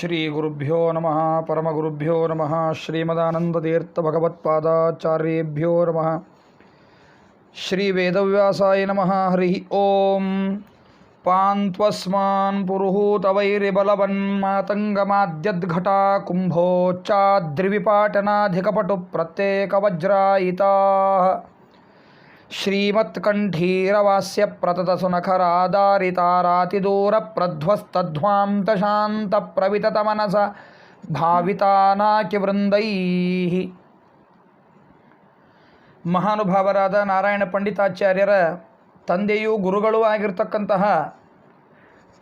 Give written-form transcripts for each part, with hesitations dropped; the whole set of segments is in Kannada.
ಶ್ರೀ ಗುರುಭ್ಯೋ ನಮಃ ಪರಮಗುರುಭ್ಯೋ ನಮಃ ಶ್ರೀಮದಾನಂದತೀರ್ಥ ಭಗವತ್ಪಾದಾಚಾರ್ಯೇಭ್ಯೋ ನಮಃ ಶ್ರೀ ವೇದವ್ಯಾಸಾಯ ನಮಃ ಹರಿ ಓಂ ಪಾಂತ್ವಸ್ಮಾನ್ ಪುರುಹೂತವೈರಿಬಲವನ್ಮಾತಂಗಮಾದ್ಯದ್ಘಟಾ ಕುಂಭೋಚ್ಚಾದ್ರಿವಿಪಾಟನಾಧಿಕಪಟು ಪ್ರತ್ಯೇಕವಜ್ರಾಯಿತಾ ಶ್ರೀಮತ್ಕಂಠೀರವಾಸ್ಯ ಪ್ರತತಸುನಖರಾದಾರಿತಾರಾತಿದೂರಪ್ರಧ್ವಸ್ತಧ್ವಾಂತಶಾಂತಪ್ರವಿತತಮನಸ ಭಾವಿತಾನಾಕಿವೃಂದೈ. ಮಹಾನುಭಾವರಾದ ನಾರಾಯಣ ಪಂಡಿತಾಚಾರ್ಯರ ತಂದೆಯೂ ಗುರುಗಳೂ ಆಗಿರ್ತಕ್ಕಂತಹ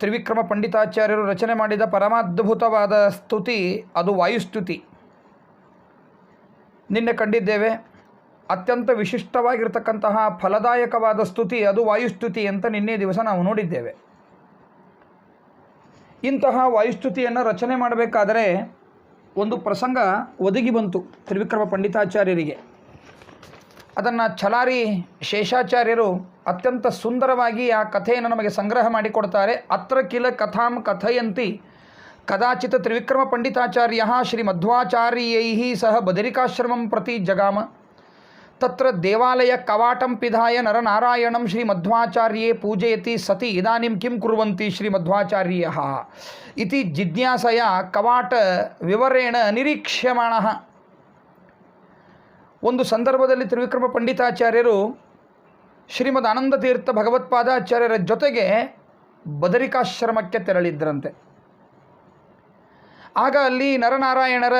ತ್ರಿವಿಕ್ರಮ ಪಂಡಿತಾಚಾರ್ಯರು ರಚನೆ ಮಾಡಿದ ಪರಮಾದ್ಭುತವಾದ ಸ್ತುತಿ ಅದು ವಾಯುಸ್ತುತಿ. ನಿನ್ನೆ ಕಂಡಿದ್ದೇವೆ. ಅತ್ಯಂತ ವಿಶಿಷ್ಟವಾಗಿರ್ತಕ್ಕಂತಹ ಫಲದಾಯಕವಾದ ಸ್ತುತಿ ಅದು ವಾಯುಸ್ತುತಿ ಅಂತ ನಿನ್ನೆ ದಿವಸ ನಾವು ನೋಡಿದ್ದೇವೆ. ಇಂತಹ ವಾಯುಸ್ತುತಿಯನ್ನು ರಚನೆ ಮಾಡಬೇಕಾದರೆ ಒಂದು ಪ್ರಸಂಗ ಒದಗಿ ಬಂತು ತ್ರಿವಿಕ್ರಮ ಪಂಡಿತಾಚಾರ್ಯರಿಗೆ. ಅದನ್ನು ಛಲಾರಿ ಶೇಷಾಚಾರ್ಯರು ಅತ್ಯಂತ ಸುಂದರವಾಗಿ ಆ ಕಥೆಯನ್ನು ನಮಗೆ ಸಂಗ್ರಹ ಮಾಡಿಕೊಡ್ತಾರೆ. ಅತ್ರ ಕಿಲ ಕಥಾಂ ಕಥಯಂತಿ ಕದಾಚಿತ್ ತ್ರಿವಿಕ್ರಮ ಪಂಡಿತಾಚಾರ್ಯ ಶ್ರೀಮಧ್ವಾಚಾರ್ಯೈ ಸಹ ಬದರಿಕಾಶ್ರಮಂ ಪ್ರತಿ ಜಗಾಮ. ತತ್ರ ದೇವಾಲಯ ಕವಾಟಂ ಪಿಧಾಯ ನರನಾರಾಯಣಂ ಶ್ರೀಮಧ್ವಾಚಾರ್ಯೇ ಪೂಜಯತಿ ಸತಿ ಇದಾನಿಂ ಕಿಂ ಕುರ್ವಂತಿ ಶ್ರೀಮಧ್ವಾಚಾರ್ಯಃ ಇತಿ ಜಿಜ್ಞಾಸಯ ಕವಾಟ ವಿವರೇಣ ನಿರೀಕ್ಷ್ಯಮಾಣಃ. ಒಂದು ಸಂದರ್ಭದಲ್ಲಿ ತ್ರಿವಿಕ್ರಮ ಪಂಡಿತಾಚಾರ್ಯರು ಶ್ರೀಮದ್ ಆನಂದತೀರ್ಥ ಭಗವತ್ಪಾದಾಚಾರ್ಯರ ಜೊತೆಗೆ ಬದರಿಕಾಶ್ರಮಕ್ಕೆ ತೆರಳಿದ್ದರಂತೆ. ಆಗ ಅಲ್ಲಿ ನರನಾರಾಯಣರ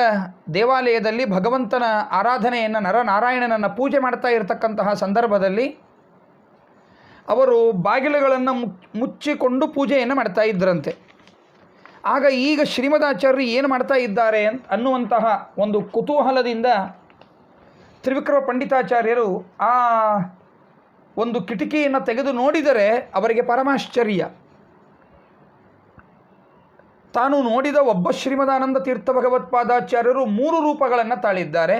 ದೇವಾಲಯದಲ್ಲಿ ಭಗವಂತನ ಆರಾಧನೆಯನ್ನು, ನರನಾರಾಯಣನನ್ನು ಪೂಜೆ ಮಾಡ್ತಾ ಇರತಕ್ಕಂತಹ ಸಂದರ್ಭದಲ್ಲಿ ಅವರು ಬಾಗಿಲುಗಳನ್ನು ಮುಚ್ಚಿಕೊಂಡು ಪೂಜೆಯನ್ನು ಮಾಡ್ತಾ ಇದ್ದರಂತೆ. ಆಗ ಈಗ ಶ್ರೀಮದಾಚಾರ್ಯರು ಏನು ಮಾಡ್ತಾ ಇದ್ದಾರೆ ಅನ್ನುವಂತಹ ಒಂದು ಕುತೂಹಲದಿಂದ ತ್ರಿವಿಕ್ರಮ ಪಂಡಿತಾಚಾರ್ಯರು ಆ ಒಂದು ಕಿಟಕಿಯನ್ನು ತೆಗೆದು ನೋಡಿದರೆ ಅವರಿಗೆ ಪರಮಾಶ್ಚರ್ಯ. ತಾನು ನೋಡಿದ ಒಬ್ಬ ಶ್ರೀಮದಾನಂದ ತೀರ್ಥ ಭಗವತ್ಪಾದಾಚಾರ್ಯರು 3 ರೂಪಗಳನ್ನು ತಾಳಿದ್ದಾರೆ.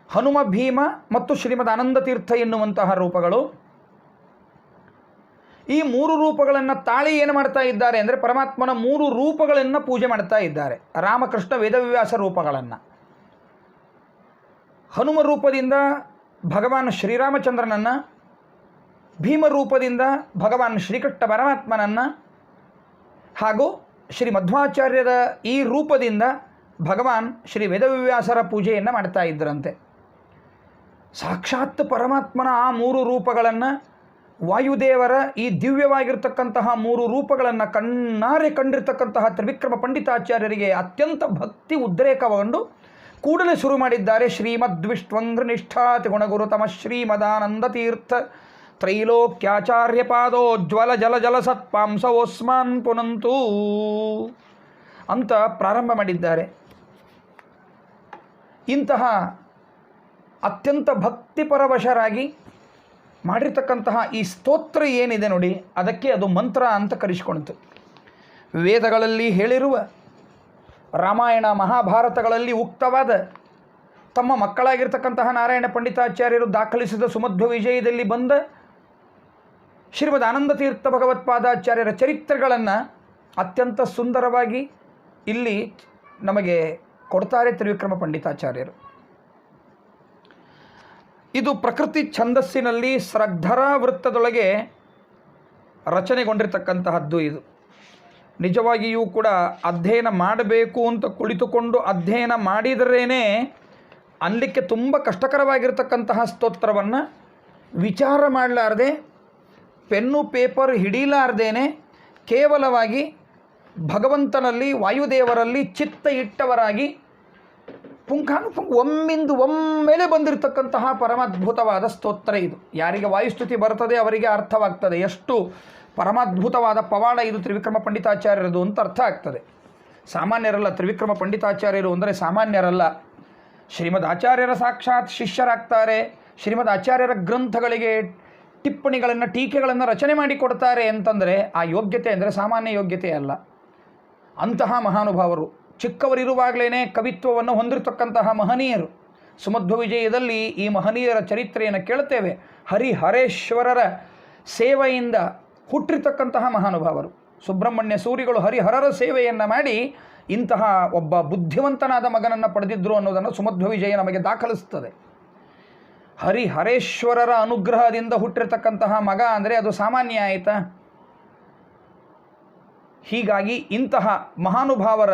ಹನುಮ, ಭೀಮ ಮತ್ತು ಶ್ರೀಮದಾನಂದ ತೀರ್ಥ ಎನ್ನುವಂತಹ ರೂಪಗಳು. ಈ 3 ರೂಪಗಳನ್ನು ತಾಳಿ ಏನು ಮಾಡ್ತಾ ಇದ್ದಾರೆ ಅಂದರೆ ಪರಮಾತ್ಮನ 3 ರೂಪಗಳನ್ನು ಪೂಜೆ ಮಾಡ್ತಾ ಇದ್ದಾರೆ. ರಾಮಕೃಷ್ಣ ವೇದವ್ಯಾಸ ರೂಪಗಳನ್ನು. ಹನುಮ ರೂಪದಿಂದ ಭಗವಾನ್ ಶ್ರೀರಾಮಚಂದ್ರನನ್ನು, ಭೀಮ ರೂಪದಿಂದ ಭಗವಾನ್ ಶ್ರೀಕೃಷ್ಣ ಪರಮಾತ್ಮನನ್ನು, ಹಾಗೂ ಶ್ರೀ ಮಧ್ವಾಚಾರ್ಯರ ಈ ರೂಪದಿಂದ ಭಗವಾನ್ ಶ್ರೀ ವೇದವ್ಯಾಸರ ಪೂಜೆಯನ್ನು ಮಾಡ್ತಾ ಇದ್ದರಂತೆ. ಸಾಕ್ಷಾತ್ ಪರಮಾತ್ಮನ ಆ 3 ರೂಪಗಳನ್ನು, ವಾಯುದೇವರ ಈ ದಿವ್ಯವಾಗಿರ್ತಕ್ಕಂತಹ 3 ರೂಪಗಳನ್ನು ಕಣ್ಣಾರೆ ಕಂಡಿರ್ತಕ್ಕಂತಹ ತ್ರಿವಿಕ್ರಮ ಪಂಡಿತಾಚಾರ್ಯರಿಗೆ ಅತ್ಯಂತ ಭಕ್ತಿ ಉದ್ರೇಕಗೊಂಡು ಕೂಡಲೇ ಶುರು ಮಾಡಿದ್ದಾರೆ. ಶ್ರೀಮದ್ವಿಷ್ಟ್ವಂಗ್ರ ನಿಷ್ಠಾತಿ ಗುಣಗುರುತಮ ಶ್ರೀಮದಾನಂದ ತೀರ್ಥ ತ್ರೈಲೋಕ್ಯಾಚಾರ್ಯ ಪಾದೋಜ್ವಲ ಜಲ ಜಲ ಸತ್ಪಾಂಸವೋಸ್ಮಾನ್ ಪುನಂತೂ ಅಂತ ಪ್ರಾರಂಭ ಮಾಡಿದ್ದಾರೆ. ಇಂತಹ ಅತ್ಯಂತ ಭಕ್ತಿಪರವಶರಾಗಿ ಮಾಡಿರ್ತಕ್ಕಂತಹ ಈ ಸ್ತೋತ್ರ ಏನಿದೆ ನೋಡಿ, ಅದಕ್ಕೆ ಅದು ಮಂತ್ರ ಅಂತ ಕರೆಸಿಕೊಂಡಿತು. ವೇದಗಳಲ್ಲಿ ಹೇಳಿರುವ, ರಾಮಾಯಣ ಮಹಾಭಾರತಗಳಲ್ಲಿ ಉಕ್ತವಾದ, ತಮ್ಮ ಮಕ್ಕಳಾಗಿರ್ತಕ್ಕಂತಹ ನಾರಾಯಣ ಪಂಡಿತಾಚಾರ್ಯರು ದಾಖಲಿಸಿದ ಸುಮಧ್ವ ವಿಜಯದಲ್ಲಿ ಬಂದ ಶ್ರೀಮದ್ ಆನಂದ ತೀರ್ಥ ಭಗವತ್ಪಾದಾಚಾರ್ಯರ ಚರಿತ್ರೆಗಳನ್ನು ಅತ್ಯಂತ ಸುಂದರವಾಗಿ ಇಲ್ಲಿ ನಮಗೆ ಕೊಡ್ತಾರೆ ತ್ರಿವಿಕ್ರಮ ಪಂಡಿತಾಚಾರ್ಯರು. ಇದು ಪ್ರಕೃತಿ ಛಂದಸ್ಸಿನಲ್ಲಿ ಸ್ರಗ್ಧರಾ ವೃತ್ತದೊಳಗೆ ರಚನೆಗೊಂಡಿರ್ತಕ್ಕಂತಹದ್ದು. ಇದು ನಿಜವಾಗಿಯೂ ಕೂಡ ಅಧ್ಯಯನ ಮಾಡಬೇಕು ಅಂತ ಕುಳಿತುಕೊಂಡು ಅಧ್ಯಯನ ಮಾಡಿದರೇನೆ ಅನ್ನಲಿಕ್ಕೆ ತುಂಬ ಕಷ್ಟಕರವಾಗಿರ್ತಕ್ಕಂತಹ ಸ್ತೋತ್ರವನ್ನು ವಿಚಾರ ಮಾಡಲಾರದೆ, ಪೆನ್ನು ಪೇಪರ್ ಹಿಡಿಲಾರ್ದೇನೆ ಕೇವಲವಾಗಿ ಭಗವಂತನಲ್ಲಿ, ವಾಯುದೇವರಲ್ಲಿ ಚಿತ್ತ ಇಟ್ಟವರಾಗಿ ಪುಂಖಾನುಪುಂಖ ಒಮ್ಮೆಲೆ ಬಂದಿರತಕ್ಕಂತಹ ಪರಮಾದ್ಭುತವಾದ ಸ್ತೋತ್ರ ಇದು. ಯಾರಿಗೆ ವಾಯುಸ್ತುತಿ ಬರ್ತದೆ ಅವರಿಗೆ ಅರ್ಥವಾಗ್ತದೆ ಎಷ್ಟು ಪರಮಾದ್ಭುತವಾದ ಪವಾಡ ಇದು ತ್ರಿವಿಕ್ರಮ ಪಂಡಿತಾಚಾರ್ಯರದು ಅಂತ ಅರ್ಥ ಆಗ್ತದೆ. ಸಾಮಾನ್ಯರಲ್ಲ ತ್ರಿವಿಕ್ರಮ ಪಂಡಿತಾಚಾರ್ಯರು ಅಂದರೆ, ಸಾಮಾನ್ಯರಲ್ಲ. ಶ್ರೀಮದ್ ಆಚಾರ್ಯರ ಸಾಕ್ಷಾತ್ ಶಿಷ್ಯರಾಗ್ತಾರೆ. ಶ್ರೀಮದ್ ಆಚಾರ್ಯರ ಗ್ರಂಥಗಳಿಗೆ ಟಿಪ್ಪಣಿಗಳನ್ನು, ಟೀಕೆಗಳನ್ನು ರಚನೆ ಮಾಡಿಕೊಡ್ತಾರೆ ಅಂತಂದರೆ ಆ ಯೋಗ್ಯತೆ ಅಂದರೆ ಸಾಮಾನ್ಯ ಯೋಗ್ಯತೆ ಅಲ್ಲ. ಅಂತಹ ಮಹಾನುಭಾವರು ಚಿಕ್ಕವರಿರುವಾಗಲೇ ಕವಿತ್ವವನ್ನು ಹೊಂದಿರತಕ್ಕಂತಹ ಮಹನೀಯರು. ಸುಮಧ್ವ ವಿಜಯದಲ್ಲಿ ಈ ಮಹನೀಯರ ಚರಿತ್ರೆಯನ್ನು ಕೇಳುತ್ತೇವೆ. ಹರಿಹರೇಶ್ವರರ ಸೇವೆಯಿಂದ ಹುಟ್ಟಿರ್ತಕ್ಕಂತಹ ಮಹಾನುಭಾವರು. ಸುಬ್ರಹ್ಮಣ್ಯ ಸೂರಿಗಳು ಹರಿಹರರ ಸೇವೆಯನ್ನು ಮಾಡಿ ಇಂತಹ ಒಬ್ಬ ಬುದ್ಧಿವಂತನಾದ ಮಗನನ್ನು ಪಡೆದಿದ್ದರು ಅನ್ನೋದನ್ನು ಸುಮಧ್ವ ವಿಜಯ ನಮಗೆ ದಾಖಲಿಸ್ತದೆ. ಹರೇಶ್ವರರ ಅನುಗ್ರಹದಿಂದ ಹುಟ್ಟಿರ್ತಕ್ಕಂತಹ ಮಗ ಅಂದರೆ ಅದು ಸಾಮಾನ್ಯ ಆಯಿತಾ? ಹೀಗಾಗಿ ಇಂತಹ ಮಹಾನುಭಾವರ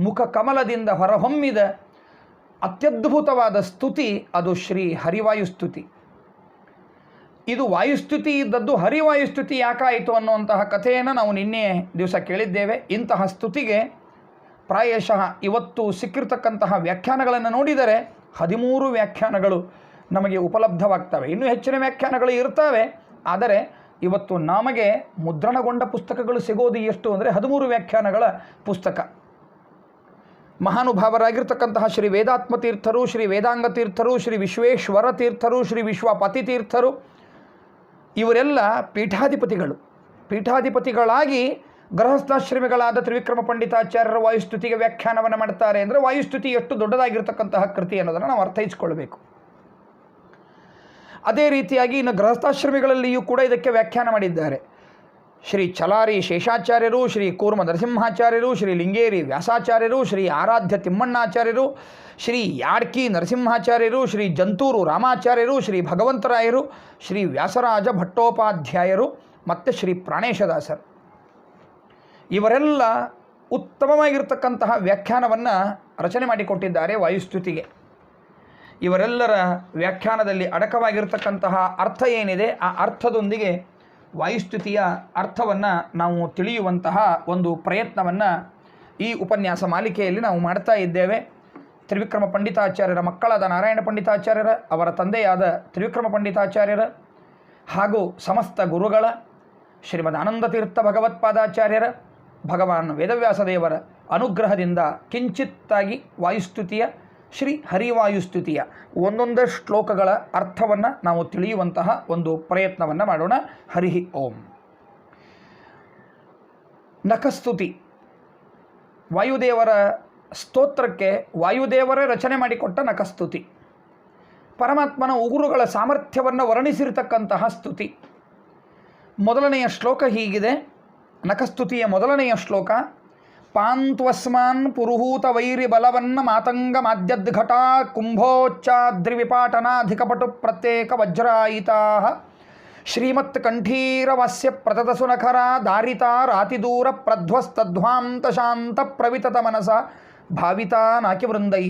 ಮುಖ ಕಮಲದಿಂದ ಹೊರಹೊಮ್ಮಿದ ಅತ್ಯದ್ಭುತವಾದ ಸ್ತುತಿ ಅದು ಶ್ರೀ ಹರಿವಾಯುಸ್ತುತಿ. ಇದು ವಾಯುಸ್ತುತಿ ಇದ್ದದ್ದು ಹರಿವಾಯುಸ್ತುತಿ ಯಾಕಾಯಿತು ಅನ್ನುವಂತಹ ಕಥೆಯನ್ನು ನಾವು ನಿನ್ನೆ ದಿವಸ ಕೇಳಿದ್ದೇವೆ. ಇಂತಹ ಸ್ತುತಿಗೆ ಪ್ರಾಯಶಃ ಇವತ್ತು ಸಿಕ್ಕಿರ್ತಕ್ಕಂತಹ ವ್ಯಾಖ್ಯಾನಗಳನ್ನು ನೋಡಿದರೆ 13 ವ್ಯಾಖ್ಯಾನಗಳು ನಮಗೆ ಉಪಲಬ್ಧವಾಗ್ತವೆ. ಇನ್ನೂ ಹೆಚ್ಚಿನ ವ್ಯಾಖ್ಯಾನಗಳು ಇರ್ತವೆ, ಆದರೆ ಇವತ್ತು ನಮಗೆ ಮುದ್ರಣಗೊಂಡ ಪುಸ್ತಕಗಳು ಸಿಗೋದು ಎಷ್ಟು ಅಂದರೆ 13 ವ್ಯಾಖ್ಯಾನಗಳ ಪುಸ್ತಕ. ಮಹಾನುಭಾವರಾಗಿರ್ತಕ್ಕಂತಹ ಶ್ರೀ ವೇದಾತ್ಮ ತೀರ್ಥರು, ಶ್ರೀ ವೇದಾಂಗ ತೀರ್ಥರು, ಶ್ರೀ ವಿಶ್ವೇಶ್ವರ ತೀರ್ಥರು, ಶ್ರೀ ವಿಶ್ವಪತಿ ತೀರ್ಥರು ಇವರೆಲ್ಲ ಪೀಠಾಧಿಪತಿಗಳಾಗಿ ಗೃಹಸ್ಥಾಶ್ರಮಿಗಳಾದ ತ್ರಿವಿಕ್ರಮ ಪಂಡಿತಾಚಾರ್ಯರ ವಾಯುಸ್ತುತಿಗೆ ವ್ಯಾಖ್ಯಾನವನ್ನು ಮಾಡ್ತಾರೆ. ಅಂದರೆ ವಾಯುಸ್ತುತಿ ಎಷ್ಟು ದೊಡ್ಡದಾಗಿರ್ತಕ್ಕಂತಹ ಕೃತಿ ಅನ್ನೋದನ್ನು ನಾವು ಅರ್ಥೈಸಿಕೊಳ್ಬೇಕು. ಅದೇ ರೀತಿಯಾಗಿ ಇನ್ನು ಗೃಹಸ್ಥಾಶ್ರಮಿಗಳಲ್ಲಿಯೂ ಕೂಡ ಇದಕ್ಕೆ ವ್ಯಾಖ್ಯಾನ ಮಾಡಿದ್ದಾರೆ. ಶ್ರೀ ಚಲಾರಿ ಶೇಷಾಚಾರ್ಯರು, ಶ್ರೀ ಕೂರ್ಮ ನರಸಿಂಹಾಚಾರ್ಯರು, ಶ್ರೀ ಲಿಂಗೇರಿ ವ್ಯಾಸಾಚಾರ್ಯರು, ಶ್ರೀ ಆರಾಧ್ಯ ತಿಮ್ಮಣ್ಣಾಚಾರ್ಯರು, ಶ್ರೀ ಯಾಡ್ಕಿ ನರಸಿಂಹಾಚಾರ್ಯರು, ಶ್ರೀ ಜಂತೂರು ರಾಮಾಚಾರ್ಯರು, ಶ್ರೀ ಭಗವಂತರಾಯರು, ಶ್ರೀ ವ್ಯಾಸರಾಜ ಭಟ್ಟೋಪಾಧ್ಯಾಯರು ಮತ್ತು ಶ್ರೀ ಪ್ರಾಣೇಶದಾಸರು ಇವರೆಲ್ಲ ಉತ್ತಮವಾಗಿರ್ತಕ್ಕಂತಹ ವ್ಯಾಖ್ಯಾನವನ್ನು ರಚನೆ ಮಾಡಿಕೊಟ್ಟಿದ್ದಾರೆ ವಾಯುಸ್ತುತಿಗೆ. ಇವರೆಲ್ಲರ ವ್ಯಾಖ್ಯಾನದಲ್ಲಿ ಅಡಕವಾಗಿರ್ತಕ್ಕಂತಹ ಅರ್ಥ ಏನಿದೆ ಆ ಅರ್ಥದೊಂದಿಗೆ ವಾಯುಸ್ತುತಿಯ ಅರ್ಥವನ್ನು ನಾವು ತಿಳಿಯುವಂತಹ ಒಂದು ಪ್ರಯತ್ನವನ್ನು ಈ ಉಪನ್ಯಾಸ ಮಾಲಿಕೆಯಲ್ಲಿ ನಾವು ಮಾಡ್ತಾ ಇದ್ದೇವೆ. ತ್ರಿವಿಕ್ರಮ ಪಂಡಿತಾಚಾರ್ಯರ ಮಕ್ಕಳಾದ ನಾರಾಯಣ ಪಂಡಿತಾಚಾರ್ಯರ, ಅವರ ತಂದೆಯಾದ ತ್ರಿವಿಕ್ರಮ ಪಂಡಿತಾಚಾರ್ಯರ ಹಾಗೂ ಸಮಸ್ತ ಗುರುಗಳ ಶ್ರೀಮದ್ ಆನಂದತೀರ್ಥ ಭಗವತ್ಪಾದಾಚಾರ್ಯರ, ಭಗವಾನ್ ವೇದವ್ಯಾಸ ದೇವರ ಅನುಗ್ರಹದಿಂದ ಕಿಂಚಿತ್ತಾಗಿ ವಾಯುಸ್ತುತಿಯ ಶ್ರೀ ಹರಿವಾಯುಸ್ತುತಿಯ ಒಂದೊಂದೇ ಶ್ಲೋಕಗಳ ಅರ್ಥವನ್ನು ನಾವು ತಿಳಿಯುವಂತಹ ಒಂದು ಪ್ರಯತ್ನವನ್ನು ಮಾಡೋಣ. ಹರಿ ಓಂ. ನಖಸ್ತುತಿ ವಾಯುದೇವರ ಸ್ತೋತ್ರಕ್ಕೆ ವಾಯುದೇವರೇ ರಚನೆ ಮಾಡಿಕೊಟ್ಟ ನಖಸ್ತುತಿ. ಪರಮಾತ್ಮನ ಉಗುರುಗಳ ಸಾಮರ್ಥ್ಯವನ್ನು ವರ್ಣಿಸಿರ್ತಕ್ಕಂತಹ ಸ್ತುತಿ. ಮೊದಲನೆಯ ಶ್ಲೋಕ ಹೀಗಿದೆ. ನಖಸ್ತುತಿಯ ಮೊದಲನೆಯ ಶ್ಲೋಕ: ಪಾಂತ್ವಸ್ಮಾನ್ ಪುರುಹೂತ ವೈರಿ ಬಲವನ್ನ ಮಾತಂಗ ಮಾದ್ಯದ್ಘಟ ಕುಂಭೋಚ್ಚಾದ್ರಿವಿಪಾಟನಾಧಿಕಪಟು ಪ್ರತ್ಯೇಕ ವಜ್ರಾಯಿತಾ ಶ್ರೀಮತ್ ಕಂಠೀರವಾಸ್ಯ ಪ್ರತತಸು ನಖರ ದಾರಿತಾ ರಾತಿದೂರ ಪ್ರಧ್ವಸ್ತಧ್ವಾಂತ ಶಾಂತ ಪ್ರವಿತತ ಮನಸ ಭಾವಿತಾ ನಾಕಿವೃಂದೈ.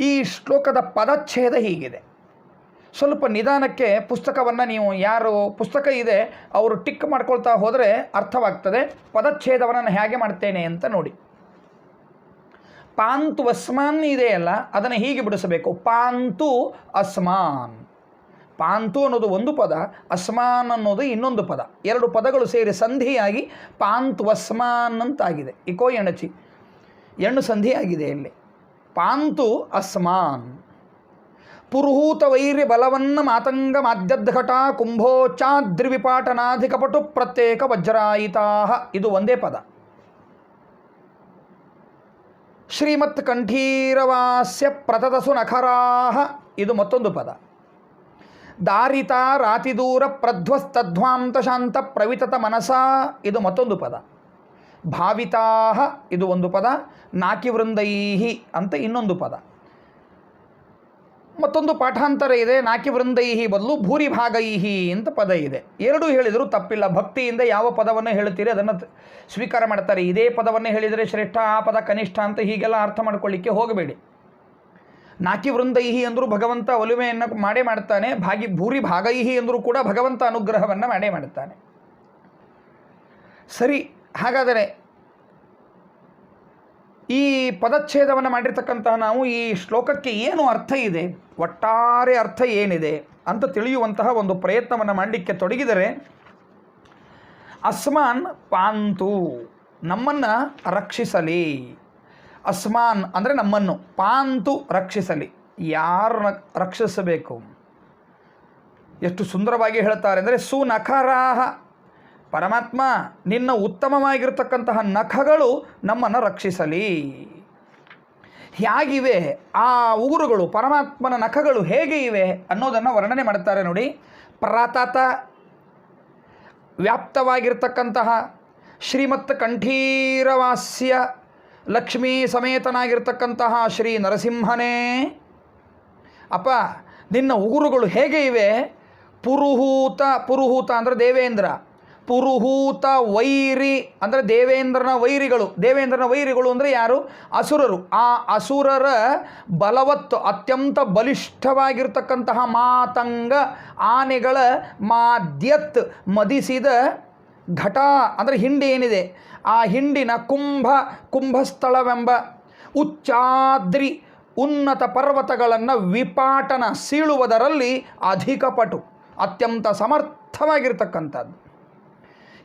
ಈ ಶ್ಲೋಕದ ಪದಚ್ಛೇದ ಹೀಗಿದೆ. ಸ್ವಲ್ಪ ನಿಧಾನಕ್ಕೆ ಪುಸ್ತಕವನ್ನು ನೀವು ಯಾರು ಪುಸ್ತಕ ಇದೆ ಅವರು ಟಿಕ್ ಮಾಡ್ಕೊಳ್ತಾ ಹೋದರೆ ಅರ್ಥವಾಗ್ತದೆ. ಪದಚ್ಛೇದವನ್ನು ನಾನು ಹೇಗೆ ಮಾಡ್ತೇನೆ ಅಂತ ನೋಡಿ. ಪಾಂತು ಅಸ್ಮಾನ್ ಇದೆಯಲ್ಲ, ಅದನ್ನು ಹೀಗೆ ಬಿಡಿಸಬೇಕು. ಪಾಂತು ಅಸ್ಮಾನ್. ಪಾಂತು ಅನ್ನೋದು ಒಂದು ಪದ, ಅಸ್ಮಾನ್ ಅನ್ನೋದು ಇನ್ನೊಂದು ಪದ. ಎರಡು ಪದಗಳು ಸೇರಿ ಸಂಧಿಯಾಗಿ ಪಾಂತು ಅಸ್ಮಾನ್ ಅಂತಾಗಿದೆ. ಇಕೋ ಎಣಚಿ ಎಣ್ಣು ಸಂಧಿಯಾಗಿದೆ ಇಲ್ಲಿ. ಪಾಂತು ಅಸ್ಮಾನ್ ಪುರುಹೂತ ವೈರ್ಯ ಬಲವನ್ನ ಮಾತಂಗ ಮಾದ್ಯದ್ಘಟ ಕುಂಭೋಚ್ಚಾದ್ರಿವಿಪಾಟನಾಧಿಕಪಟು ಪ್ರತ್ಯೇಕ ವಜ್ರಾಯಿತಾ. ಇದು ಒಂದೇ ಪದ. ಶ್ರೀಮತ್ ಕಂಠೀರವಾಸ್ಯ ಪ್ರತತಸು ನಖರಾಹ ಇದು ಮತ್ತೊಂದು ಪದ. ದಾರಿತಾ ರಾತಿದೂರ ಪ್ರಧ್ವಸ್ತಧ್ವಾಂತ ಶಾಂತ ಪ್ರವಿತತ ಮನಸ ಇದು ಮತ್ತೊಂದು ಪದ. ಭಾವಿತಾ ಇದು ಒಂದು ಪದ. ನಾಕಿವೃಂದೈಹಿ ಅಂತ ಇನ್ನೊಂದು ಪದ. ಮತ್ತೊಂದು ಪಾಠಾಂತರ ಇದೆ. ನಾಕಿವೃಂದೈಹಿ ಬದಲು ಭೂರಿಭಾಗೈಹಿ ಅಂತ ಪದ ಇದೆ. ಎರಡೂ ಹೇಳಿದರೂ ತಪ್ಪಿಲ್ಲ. ಭಕ್ತಿಯಿಂದ ಯಾವ ಪದವನ್ನು ಹೇಳುತ್ತೀರಿ ಅದನ್ನು ಸ್ವೀಕಾರ ಮಾಡ್ತಾರೆ. ಇದೇ ಪದವನ್ನು ಹೇಳಿದರೆ ಶ್ರೇಷ್ಠ, ಆ ಪದ ಕನಿಷ್ಠ ಅಂತ ಹೀಗೆಲ್ಲ ಅರ್ಥ ಮಾಡ್ಕೊಳ್ಳಿಕ್ಕೆ ಹೋಗಬೇಡಿ. ನಾಕಿವೃಂದೈಹಿ ಅಂದರೂ ಭಗವಂತ ಒಲುಮೆಯನ್ನು ಮಾಡೇ ಮಾಡ್ತಾನೆ. ಭೂರಿಭಾಗೈಹಿ ಅಂದರೂ ಕೂಡ ಭಗವಂತ ಅನುಗ್ರಹವನ್ನು ಮಾಡೇ ಮಾಡ್ತಾನೆ. ಸರಿ, ಹಾಗಾದರೆ ಈ ಪದಚ್ಛೇದವನ್ನು ಮಾಡಿರ್ತಕ್ಕಂತಹ ನಾವು ಈ ಶ್ಲೋಕಕ್ಕೆ ಏನು ಅರ್ಥ ಇದೆ, ಒಟ್ಟಾರೆ ಅರ್ಥ ಏನಿದೆ ಅಂತ ತಿಳಿಯುವಂತಹ ಒಂದು ಪ್ರಯತ್ನವನ್ನು ಮಾಡಲಿಕ್ಕೆ ತೊಡಗಿದರೆ, ಅಸ್ಮಾನ್ ಪಾಂತು ನಮ್ಮನ್ನು ರಕ್ಷಿಸಲಿ. ಅಸ್ಮಾನ್ ಅಂದರೆ ನಮ್ಮನ್ನು, ಪಾಂತು ರಕ್ಷಿಸಲಿ. ಯಾರನ್ನ ರಕ್ಷಿಸಬೇಕು? ಎಷ್ಟು ಸುಂದರವಾಗಿ ಹೇಳ್ತಾರೆ ಅಂದರೆ, ಸುನಖರಾಹ ಪರಮಾತ್ಮ ನಿನ್ನ ಉತ್ತಮವಾಗಿರ್ತಕ್ಕಂತಹ ನಖಗಳು ನಮ್ಮನ್ನು ರಕ್ಷಿಸಲಿ. ಹೇಗಿವೆ ಆ ಉಗುರುಗಳು, ಪರಮಾತ್ಮನ ನಖಗಳು ಹೇಗೆ ಇವೆ ಅನ್ನೋದನ್ನು ವರ್ಣನೆ ಮಾಡ್ತಾರೆ ನೋಡಿ. ಪ್ರತತ ವ್ಯಾಪ್ತವಾಗಿರ್ತಕ್ಕಂತಹ ಶ್ರೀಮತ್ ಕಂಠೀರವಾಸ್ಯ ಲಕ್ಷ್ಮೀ ಸಮೇತನಾಗಿರ್ತಕ್ಕಂತಹ ಶ್ರೀ ನರಸಿಂಹನೇ, ಅಪ್ಪ ನಿನ್ನ ಉಗುರುಗಳು ಹೇಗೆ ಇವೆ? ಪುರುಹೂತ, ಪುರುಹೂತ ಅಂದರೆ ದೇವೇಂದ್ರ, ಪುರುಹೂತ ವೈರಿ ಅಂದರೆ ದೇವೇಂದ್ರನ ವೈರಿಗಳು. ದೇವೇಂದ್ರನ ವೈರಿಗಳು ಅಂದರೆ ಯಾರು? ಅಸುರರು. ಆ ಅಸುರರ ಬಲವತ್ತು ಅತ್ಯಂತ ಬಲಿಷ್ಠವಾಗಿರ್ತಕ್ಕಂತಹ ಮಾತಂಗ ಆನೆಗಳ ಮಾದ್ಯತ್ ಮದಿಸಿದ ಘಟ ಅಂದರೆ ಹಿಂಡಿ ಏನಿದೆ, ಆ ಹಿಂಡಿನ ಕುಂಭಸ್ಥಳವೆಂಬ ಉಚ್ಚಾದ್ರಿ ಉನ್ನತ ಪರ್ವತಗಳನ್ನು ವಿಪಾಟನ ಸೀಳುವುದರಲ್ಲಿ ಅಧಿಕ ಪಟು, ಅತ್ಯಂತ ಸಮರ್ಥವಾಗಿರ್ತಕ್ಕಂಥದ್ದು.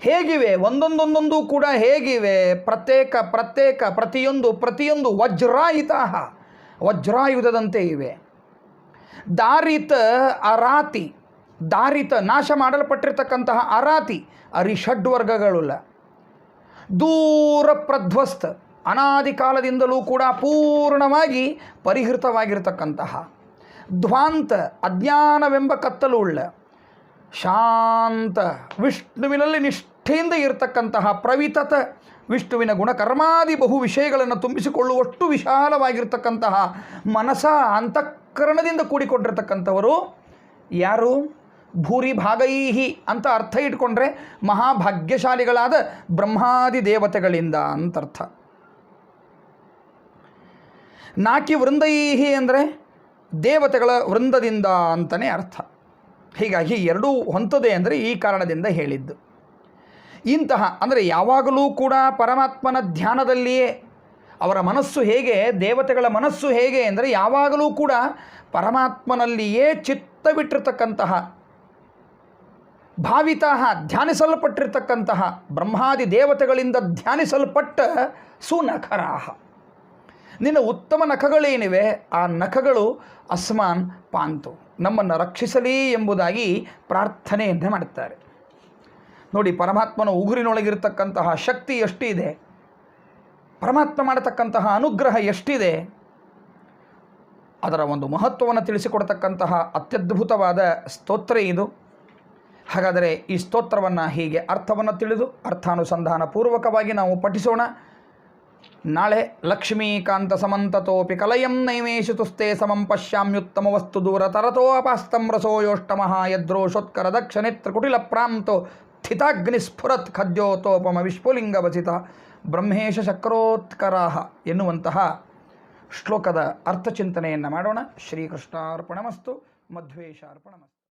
ಹೇಗಿವೆ ಒಂದೊಂದೊಂದೊಂದು ಕೂಡ ಹೇಗಿವೆ? ಪ್ರತ್ಯೇಕ ಪ್ರತ್ಯೇಕ ಪ್ರತಿಯೊಂದು ವಜ್ರಾಯುಧದಂತೆ ಇವೆ. ದಾರಿತ ಅರಾತಿ, ದಾರಿತ ನಾಶ ಮಾಡಲ್ಪಟ್ಟಿರ್ತಕ್ಕಂತಹ ಅರಾತಿ ಅರಿಷಡ್ವರ್ಗಗಳುಳ್ಳ. ದೂರ ಪ್ರಧ್ವಸ್ತ ಅನಾದಿ ಕಾಲದಿಂದಲೂ ಕೂಡ ಪೂರ್ಣವಾಗಿ ಪರಿಹೃತವಾಗಿರ್ತಕ್ಕಂತಹ. ಧ್ವಾಂತ ಅಜ್ಞಾನವೆಂಬ ಕತ್ತಲು ಉಳ್ಳ. ಶಾಂತ ವಿಷ್ಣುವಿನಲ್ಲಿ ನಿಷ್ಠೆಯಿಂದ ಇರತಕ್ಕಂತಹ. ಪ್ರವಿತತ ವಿಷ್ಣುವಿನ ಗುಣಕರ್ಮಾದಿ ಬಹು ವಿಷಯಗಳನ್ನು ತುಂಬಿಸಿಕೊಳ್ಳುವಷ್ಟು ವಿಶಾಲವಾಗಿರ್ತಕ್ಕಂತಹ ಮನಸ ಅಂತಃಕರಣದಿಂದ ಕೂಡಿಕೊಂಡಿರ್ತಕ್ಕಂಥವರು ಯಾರು? ಭೂರಿ ಭಾಗೈಹಿ ಅಂತ ಅರ್ಥ ಇಟ್ಕೊಂಡ್ರೆ ಮಹಾಭಾಗ್ಯಶಾಲಿಗಳಾದ ಬ್ರಹ್ಮಾದಿ ದೇವತೆಗಳಿಂದ ಅಂತರ್ಥ. ನಾಕಿ ವೃಂದೈಹಿ ಅಂದರೆ ದೇವತೆಗಳ ವೃಂದದಿಂದ ಅಂತಲೇ ಅರ್ಥ. ಹೀಗಾಗಿ ಎರಡೂ ಹೊಂತದೆ ಅಂದರೆ ಈ ಕಾರಣದಿಂದ ಹೇಳಿದ್ದು. ಇಂತಹ ಅಂದರೆ ಯಾವಾಗಲೂ ಕೂಡ ಪರಮಾತ್ಮನ ಧ್ಯಾನದಲ್ಲಿಯೇ ಅವರ ಮನಸ್ಸು ಹೇಗೆ, ದೇವತೆಗಳ ಮನಸ್ಸು ಹೇಗೆ ಅಂದರೆ ಯಾವಾಗಲೂ ಕೂಡ ಪರಮಾತ್ಮನಲ್ಲಿಯೇ ಚಿತ್ತವಿಟ್ಟಿರ್ತಕ್ಕಂತಹ, ಭಾವಿತಃ ಧ್ಯಾನಿಸಲ್ಪಟ್ಟಿರ್ತಕ್ಕಂತಹ, ಬ್ರಹ್ಮಾದಿ ದೇವತೆಗಳಿಂದ ಧ್ಯಾನಿಸಲ್ಪಟ್ಟ ಸುನಖರಾಹ. ನಿನ್ನ ಉತ್ತಮ ನಖಗಳೇನಿವೆ ಆ ನಖಗಳು ಅಸ್ಮಾನ್ ಪಾಂತು, ನಮ್ಮನ್ನು ರಕ್ಷಿಸಲಿ ಎಂಬುದಾಗಿ ಪ್ರಾರ್ಥನೆಯನ್ನು ಮಾಡುತ್ತಾರೆ. ನೋಡಿ, ಪರಮಾತ್ಮನ ಉಗುರಿನೊಳಗಿರ್ತಕ್ಕಂತಹ ಶಕ್ತಿ ಎಷ್ಟಿದೆ, ಪರಮಾತ್ಮ ಮಾಡತಕ್ಕಂತಹ ಅನುಗ್ರಹ ಎಷ್ಟಿದೆ, ಅದರ ಒಂದು ಮಹತ್ವವನ್ನು ತಿಳಿಸಿಕೊಡ್ತಕ್ಕಂತಹ ಅತ್ಯದ್ಭುತವಾದ ಸ್ತೋತ್ರ ಇದು. ಹಾಗಾದರೆ ಈ ಸ್ತೋತ್ರವನ್ನು ಹೀಗೆ ಅರ್ಥವನ್ನು ತಿಳಿದು ಅರ್ಥಾನುಸಂಧಾನ ಪೂರ್ವಕವಾಗಿ ನಾವು ಪಠಿಸೋಣ. ನಾಳೆ ಲಕ್ಷ್ಮೀಕಾಂತ ಸಮಂತತೋಪಿ ಕಲಯಂ ನೈಮೇಶು ತುಸ್ತೆ ಸಮಂ ಪಶ್ಯಾಮ್ಯುತ್ತಮ ವಸ್ತು ದೂರ ತರತೋ ಅಪಾಸ್ತಂ ರಸೋಯೋಷ್ಟಮಃ ಯದ್ರೋಷೋತ್ಕರ ದಕ್ಷನೇತ್ರ ಕುಟಿಲ ಪ್ರಾಂತೋ ಸ್ಥಿತಾಗ್ನಿಸ್ಫುರತ್ ಖದ್ಯೋತೋಪಮ ವಿಶ್ವಲಿಂಗವಸಿತ ಬ್ರಹ್ಮೇಶ ಚಕ್ರೋತ್ಕರಾಹ ಎನ್ನುವಂತಹ ಶ್ಲೋಕದ ಅರ್ಥಚಿಂತನೆಯನ್ನು ಮಾಡೋಣ. ಶ್ರೀಕೃಷ್ಣಾರ್ಪಣಮಸ್ತು. ಮಧ್ವೇಶಾರ್ಪಣಮಸ್ತು.